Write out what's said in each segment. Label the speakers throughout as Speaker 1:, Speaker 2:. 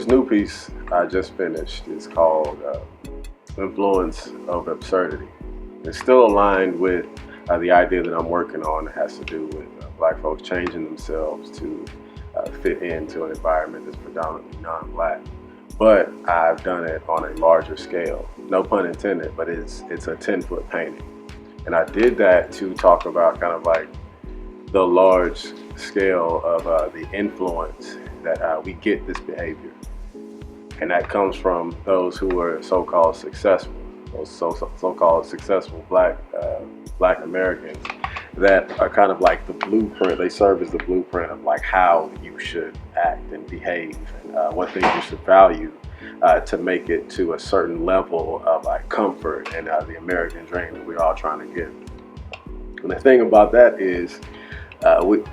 Speaker 1: new piece I just finished is called Influence of Absurdity. It's still aligned with the idea that I'm working on that has to do with black folks changing themselves to fit into an environment that's predominantly non-black. But I've done it on a larger scale. No pun intended, but it's a 10-foot painting. And I did that to talk about kind of like the large scale of the influence that we get this behavior. And that comes from those who are so-called successful, those so-called successful black Americans that are kind of like the blueprint. They serve as the blueprint of like how you should act and behave and what things you should value to make it to a certain level of like comfort and the American dream that we're all trying to get. And the thing about that is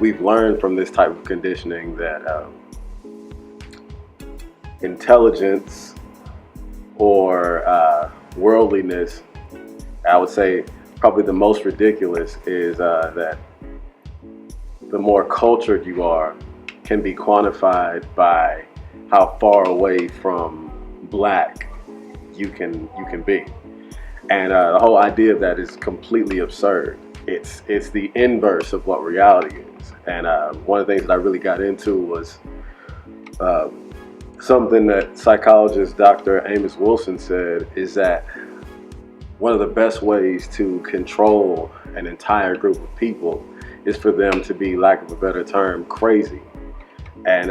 Speaker 1: we've learned from this type of conditioning that intelligence or worldliness, I would say probably the most ridiculous is that the more cultured you are can be quantified by how far away from black you can be. And the whole idea of that is completely absurd. It's the inverse of what reality is. And one of the things that I really got into was something that psychologist Dr. Amos Wilson said is that one of the best ways to control an entire group of people is for them to be, lack of a better term, crazy. And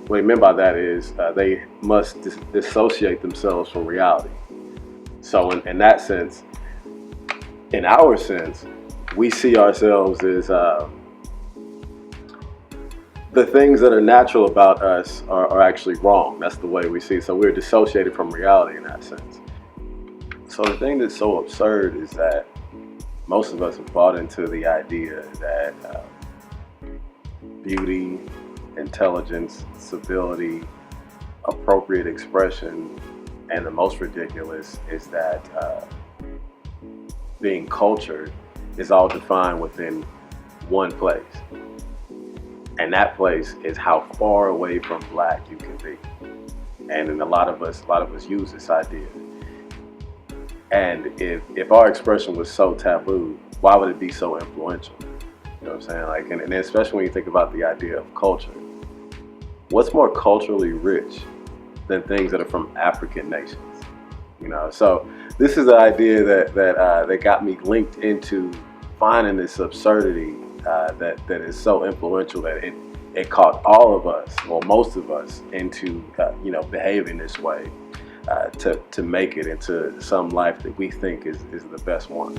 Speaker 1: what I meant by that is they must dissociate themselves from reality. So in that sense, in our sense, we see ourselves as the things that are natural about us are actually wrong. That's the way we see it. So we're dissociated from reality in that sense. So the thing that's so absurd is that most of us have bought into the idea that beauty, intelligence, civility, appropriate expression, and the most ridiculous is that being cultured is all defined within one place. And that place is how far away from black you can be. And a lot of us use this idea. And if our expression was so taboo, why would it be so influential? You know what I'm saying? Like, and especially when you think about the idea of culture. What's more culturally rich than things that are from African nations? You know, so this is the idea that got me linked into finding this absurdity that is so influential that it caught all of us, or most of us, into behaving this way to make it into some life that we think is the best one.